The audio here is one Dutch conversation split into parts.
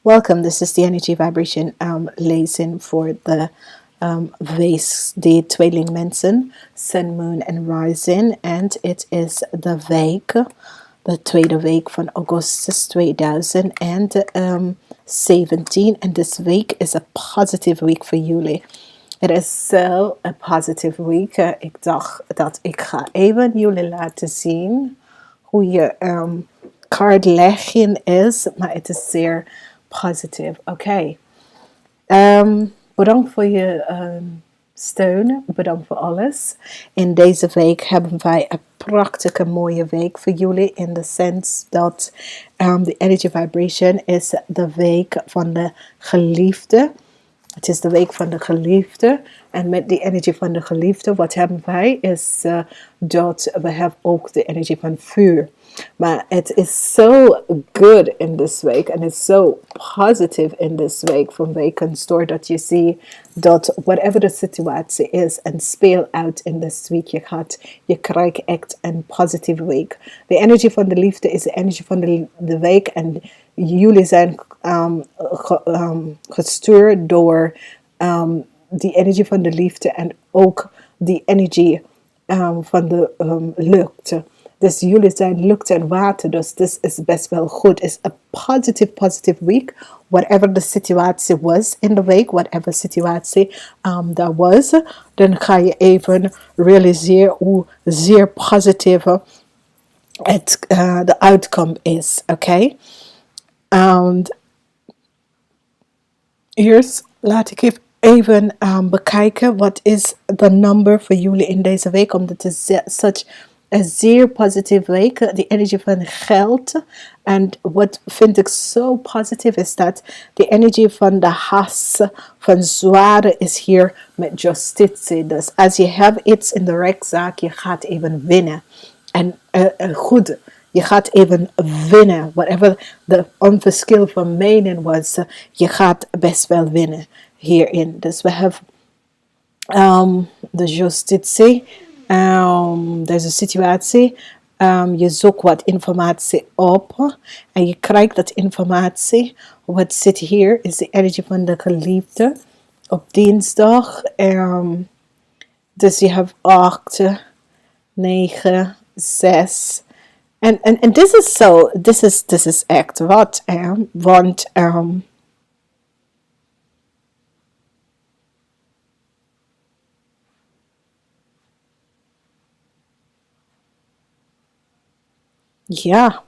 Welcome. This is the energy vibration lezing for the week, Tweelingen Wekelijkse, sun, moon en rising. And it is de week, de tweede week van Augustus 2017. And this week is a positive week for jullie. Het is zo een positive week. Ik dacht dat ik ga even jullie laten zien hoe je kaartlegging is. Maar het is zeer positive. Oké. Bedankt voor je steun. Bedankt voor alles. In deze week hebben wij een prachtige mooie week voor jullie. In de sens dat de energy vibration is de week van de geliefde. Het is de week van de geliefde. En met die energie van de geliefde, wat hebben wij? Is dat we hebben ook de energie van vuur. Maar het is so good in this week. En het is so positive in this week. Van wekens doordat je ziet dat whatever de situatie is en speel uit in this week. Je krijgt echt een positive week. De energie van de liefde is de energie van de week. En jullie zijn gestuurd door die energie van de liefde en ook die energie van de lucht. Dus jullie zijn lucht en water, dus dit is best wel goed. Het is een positive week. Whatever de situatie was in de week, whatever situatie dat was, dan ga je even realiseren hoe zeer positief de outcome is. Oké? Eerst laat ik even bekijken wat is de number voor jullie in deze week, omdat het is een zeer positieve week, de energie van geld. En wat vind ik zo positief is dat de energie van de has, van zware is hier met justitie. Dus als je hebt iets in de rechtszaak, je gaat even winnen. En goed, je gaat even winnen. Whatever de onverschil van mening was, je gaat best wel winnen hierin. Dus we hebben de justitie. Deze situatie. Je zoekt wat informatie op. En je krijgt dat informatie. Wat zit hier is de energie van de geliefde. Op dinsdag. Dus je hebt 8, 9, 6. En dit is zo. Dit is echt wat. Want ja.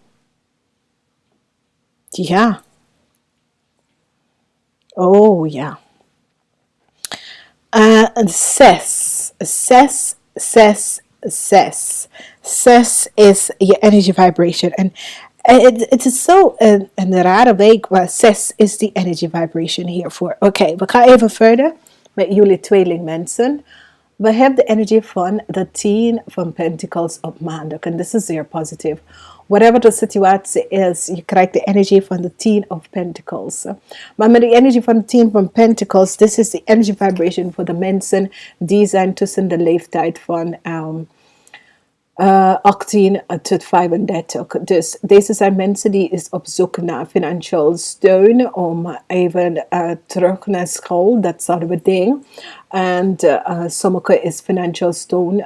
Ja. Oh ja. 6. 6, 6, 6. 6 is je energy vibration. En het is zo een rare week, maar 6 is die energy vibration hiervoor. Oké, we gaan even verder met jullie tweelingmensen. We hebben de energie van de 10 van Pentacles op maandag. En dit is zeer positief. Whatever de situatie is, je krijgt de energie van de 10 of Pentacles. Maar met de energie van de 10 van Pentacles, dit is de energy vibration voor de mensen die zijn tussen de leeftijd van 18 tot 35. Dus deze zijn mensen die is op zoek naar financieel steun om even terug naar school, dat soort of ding. En sommige is financieel steun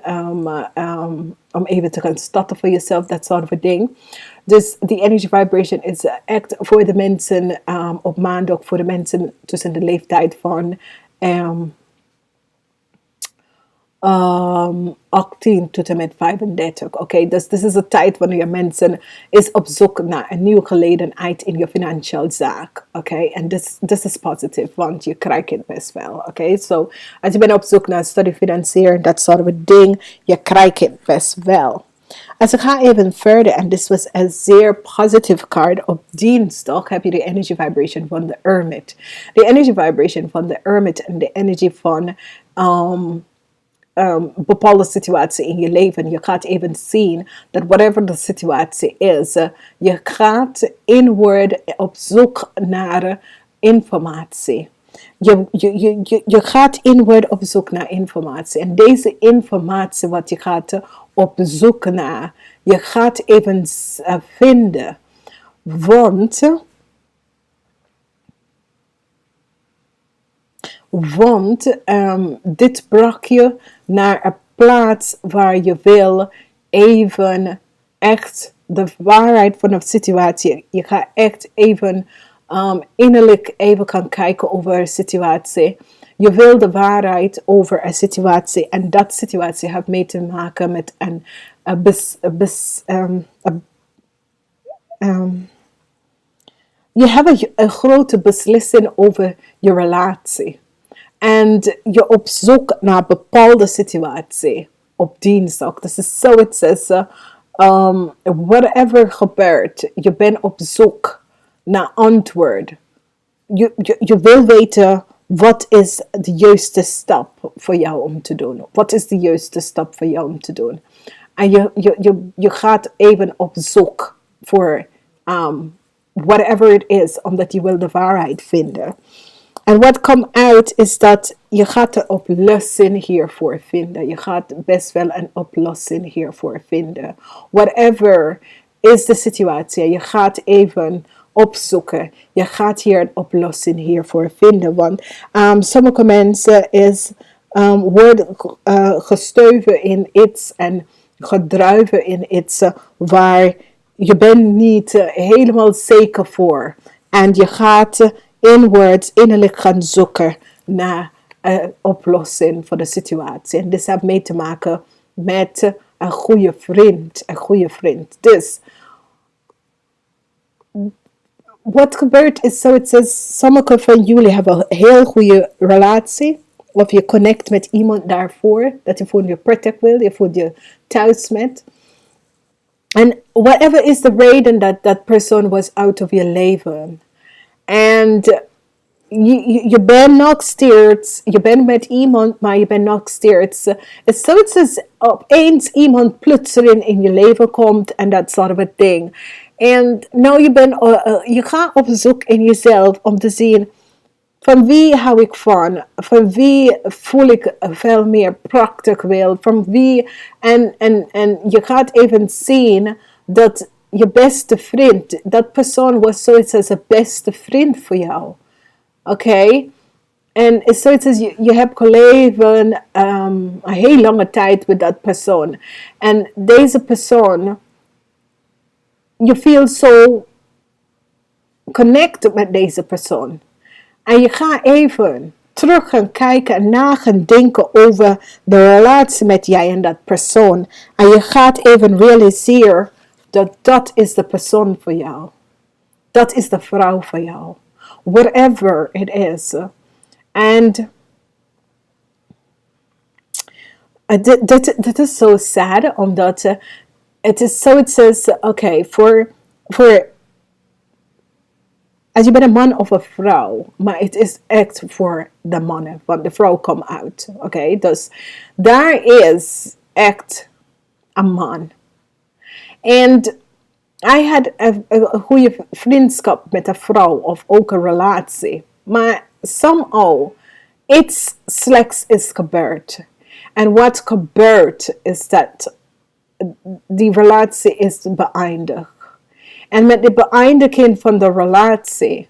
om even te gaan starten voor jezelf, dat soort of ding. Dus die energy vibration is echt voor de mensen op maandag, voor de mensen tussen de leeftijd van 18 tot en met 35. Oké, dus dit is de tijd wanneer mensen is op zoek naar een nieuwe gelegenheid in je financiële zaak. Oké, en dit is positief, want je krijgt het best wel. Oké, so als je bent op zoek naar studie financieren, dat soort van ding, je krijgt het best wel. Als ik ga even verder, en dit was een zeer positieve kaart. Op dinsdag heb je de energy vibration van de Hermit. De energy vibration van de Hermit en de energie van bepaalde situatie in je leven. Je gaat even zien dat whatever de situatie is, je gaat inward op zoek naar informatie. Je gaat inward op zoek naar informatie. En deze informatie wat je gaat op zoek naar, je gaat even vinden. Want Want dit bracht je naar een plaats waar je wil even echt de waarheid van de situatie. Je gaat echt even innerlijk even gaan kijken over een situatie. Je wil de waarheid over een situatie. En dat situatie heeft mee te maken met je hebt een grote beslissing over je relatie. En je op zoek naar een bepaalde situatie op dinsdag. Dus het is zoiets als whatever gebeurt, je bent op zoek naar antwoord. Je wil weten, wat is de juiste stap voor jou om te doen? Wat is de juiste stap voor jou om te doen? En je gaat even op zoek voor whatever it is, omdat je wil de waarheid vinden. En wat komt uit is dat je gaat een oplossing hiervoor vinden. Je gaat best wel een oplossing hiervoor vinden. Whatever is de situatie, je gaat even opzoeken. Je gaat hier een oplossing hiervoor vinden. Want sommige mensen worden gestuven in iets en gedruiven in iets waar je bent niet helemaal zeker voor. En je gaat innerlijk gaan zoeken naar een oplossing voor de situatie. En dit heeft mee te maken met een goede vriend. Dus wat gebeurt is zoiets, sommige van jullie hebben een heel goede relatie. Of je connect met iemand daarvoor. Dat je voelt je prettig wil. Je voelt je thuis met. En whatever is the reden that person was out of your leven. En je bent nog steeds, je bent met iemand, maar je bent nog steeds. Het is zoiets als opeens iemand plotseling in je leven komt en dat soort of ding. En nou je gaat op zoek in jezelf om te zien, van wie hou ik van wie voel ik veel meer praktisch wil, van wie, en je gaat even zien dat je beste vriend, dat persoon was zoiets als een beste vriend voor jou. Oké? En het is zoiets als je hebt geleefd een heel lange tijd met dat persoon. En deze persoon, je voelt zo connected met deze persoon. En je gaat even terug gaan kijken en na gaan denken over de relatie met jij en dat persoon. En je gaat even realiseren dat is de persoon voor jou. Dat is de vrouw voor jou. Whatever it is. En dit is zo sad, omdat het is zoiets als, voor als je bent een man of een vrouw, maar het is echt voor de mannen, want de vrouw komt uit. Oké, dus daar is echt een man. En hij had een goede vriendschap met een vrouw of ook een relatie. Maar somehow iets slechts is gebeurd. En wat gebeurt is dat die relatie is beëindigd. En met de beëindiging van de relatie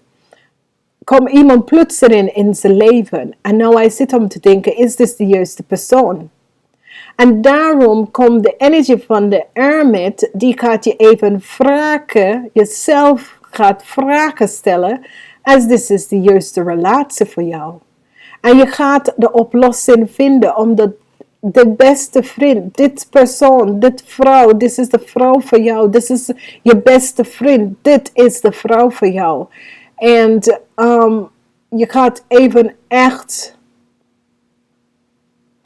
komt iemand plotseling in zijn leven. En nou hij zit om te denken, is dit de juiste persoon? En daarom komt de energie van de hermit, die gaat je even vragen, jezelf gaat vragen stellen, als dit is de juiste relatie voor jou. En je gaat de oplossing vinden, omdat de beste vriend, dit persoon, dit vrouw, dit is de vrouw voor jou, dit is je beste vriend, dit is de vrouw voor jou. En je gaat even echt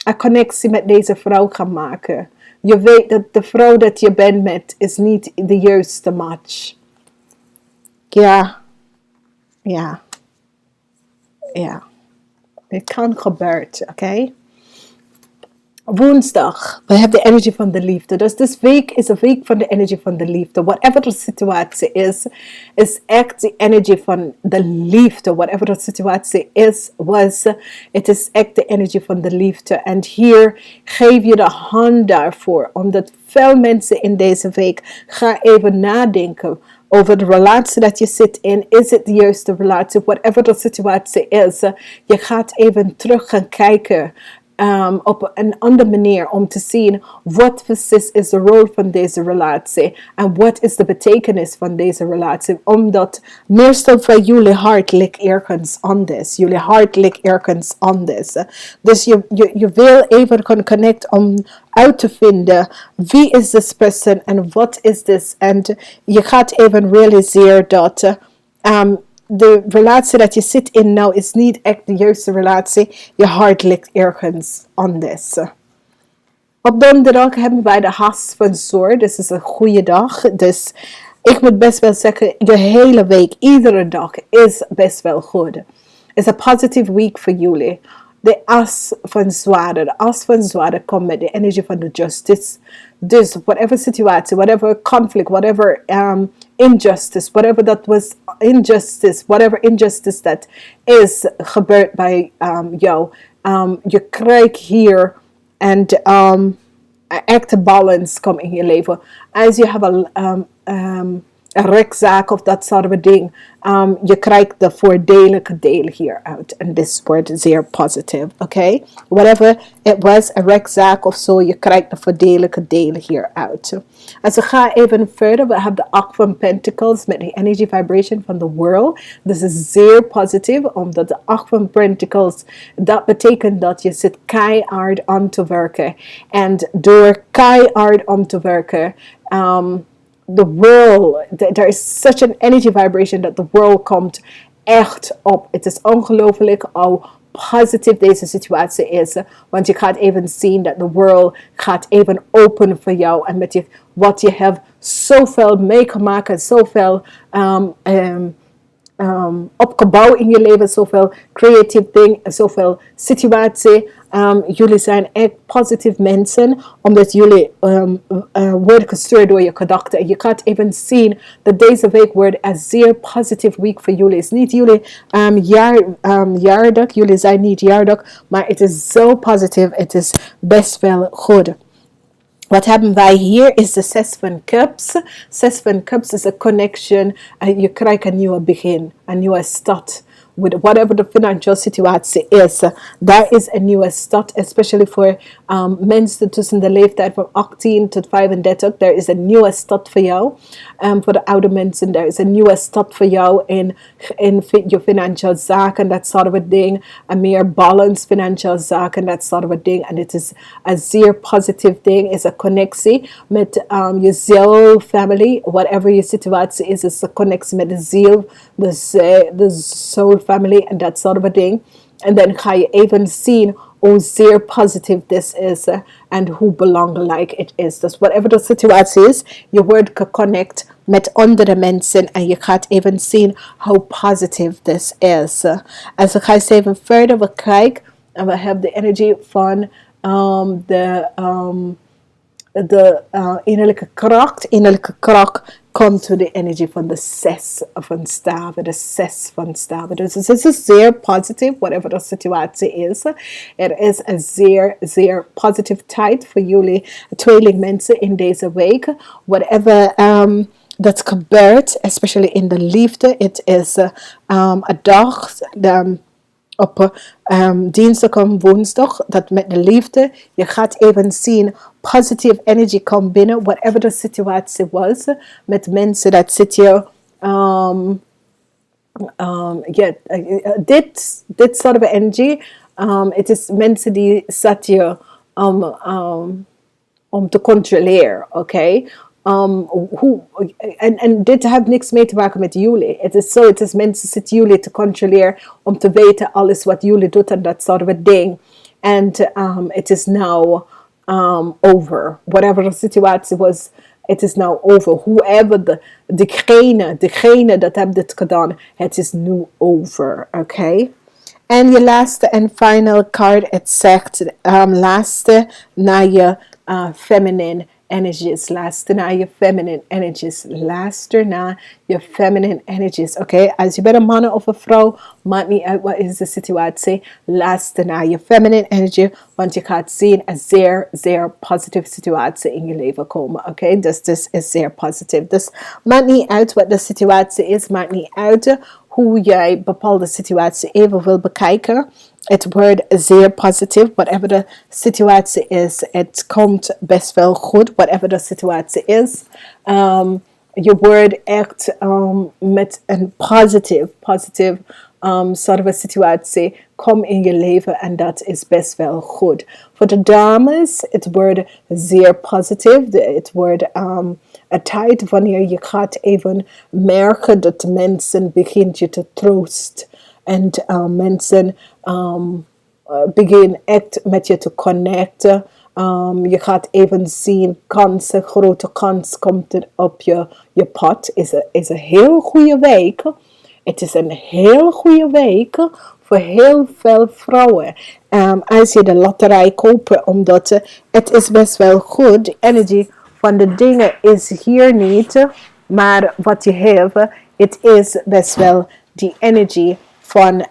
een connectie met deze vrouw gaan maken. Je weet dat de vrouw dat je bent met is niet de juiste match. Ja. Het kan gebeuren, oké? Woensdag, we hebben de energie van de liefde. Dus deze week is een week van de energie van de liefde. Whatever de situatie is echt de energie van de liefde. Whatever de situatie het is echt de energie van de liefde. En hier geef je de hand daarvoor. Omdat veel mensen in deze week gaan even nadenken. over de relatie dat je zit in. Is het de juiste relatie? Whatever de situatie is. Je gaat even terug gaan kijken. Op een andere manier om te zien wat precies is de rol van deze relatie en wat is de betekenis van deze relatie, omdat meestal van jullie hart ligt ergens anders. Jullie hart ligt ergens anders. Dus je wil even kunnen connecten om uit te vinden wie is this person en wat is this, en je gaat even realiseren dat de relatie dat je zit in nou is niet echt de juiste relatie. Je hart ligt ergens anders. Op donderdag hebben wij de Has van Zor. Dus het is een goede dag. Dus ik moet best wel zeggen, de hele week, iedere dag is best wel goed. Het is een positive week voor jullie. De as van zwaarden. De as van zwaarden komt met de energie van de justice. Dus whatever situatie, whatever conflict, whatever injustice, whatever that was injustice, whatever injustice that is gebeurd bij jou. Je krijgt hier een echte balance komt in je leven. Als je hebt een rechtszaak of dat soort van ding, je krijgt de voordelige deel hieruit. En dit wordt zeer positief, oké? Whatever it was, een rechtszaak of zo, je krijgt de voordelige deel hieruit. Als we gaan even verder, we hebben de 8 van Pentacles met de energy vibration van de world. Dit is zeer positief, omdat de 8 van Pentacles, dat betekent dat je zit keihard aan te werken. En door keihard om te werken, the world, there is such an energy vibration that the world komt echt op. Het is ongelooflijk hoe positief deze situatie is. Want je gaat even zien dat de world gaat even open voor jou. En met wat je hebt zoveel meegemaakt, zoveel opgebouwd in je leven, zoveel creatieve dingen, zoveel situatie. Jullie zijn echt positieve mensen, omdat jullie worden gestuurd door je gedachten. En je gaat even zien dat deze week wordt een zeer positieve week voor jullie. Het is niet jullie jaardag, jullie zijn niet jaardag, maar het is zo positief, het is best wel goed. Wat hebben wij hier is de 6 van Cups. 6 van Cups is een connection. Je krijgt een nieuwe begin, een nieuwe start. With whatever the financial situatie is. Daar is een nieuwe start, especially voor mensen tussen de leeftijd van 18 tot 35. Er is een nieuwe start voor jou. Voor de oude mensen, er is een nieuwe start voor jou in je financiële zaken, dat soort of ding. Een meer balance financiële zaken, dat soort of ding. En het is een zeer positief ding, is een connectie met je ziel, family, whatever je situatie is een connectie met de ziel, de soul family en dat soort of ding. En dan ga je even zien hoe zeer positief dit is en hoe belangrijk het is. Dus whatever de situatie is, je wordt geconnect met andere mensen en je gaat even zien hoe positief dit is. En zo ga je even verder we kijken en we hebben de energie van de innerlijke kracht. Innerlijke kracht komt door de energie van de 6 van staven. De 6 van staven. Dus het is zeer positief, whatever de situatie is. Er is een zeer, zeer positieve tijd voor jullie tweelingmensen in deze week. Whatever dat gebeurt, especially in de liefde. Het is een dag op dinsdag en woensdag, dat met de liefde, je gaat even zien, positive energy komt binnen, whatever de situatie was, met mensen dat zit je, dit soort of energy, het is mensen die zat je om te controleren, oké? En dit heeft niks mee te maken met jullie. Het is zo, het is mensen zitten jullie te controleren om te weten alles wat jullie doet en dat soort van ding. En het is now over. Whatever de situatie was, het is now over. Whoever degene dat heeft dit gedaan, het is nu over. Oké? En je laatste en final card, het zegt laatste naar je feminine energies. Luister naar je feminine energies. Luister naar je feminine energies. Oké, als je bent een man of een vrouw, maakt niet uit wat is de situatie. Luister naar je feminine energy, want je gaat zien een zeer, zeer positieve situatie in je leven komen. Oké, dus dit is zeer positief. Dus maakt niet uit wat de situatie is, maakt niet uit hoe jij bepaalde situatie even wil bekijken. Het wordt zeer positief. Whatever de situatie is, het komt best wel goed. Whatever de situatie is. Je wordt echt met een positieve soort van situatie kom in je leven en dat is best wel goed. Voor de dames, het wordt zeer positief. Het wordt een tijd wanneer je gaat even merken dat mensen begint je te troosten. En mensen beginnen echt met je te connecten. Je gaat even zien kansen, grote kans komt er op je pad. Is een heel goede week. Het is een heel goede week voor heel veel vrouwen. Als je de loterij koopt, omdat het is best wel goed. De energie van de dingen is hier niet. Maar wat je hebt, het is best wel die energie van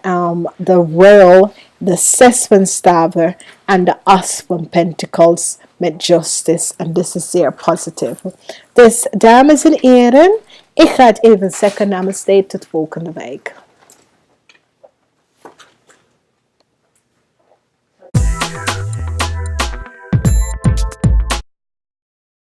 de World, de 6 van staven en de as van Pentacles met Justice. En dit is zeer positief. Dus dames en heren, ik ga het even zeggen namaste tot volgende week.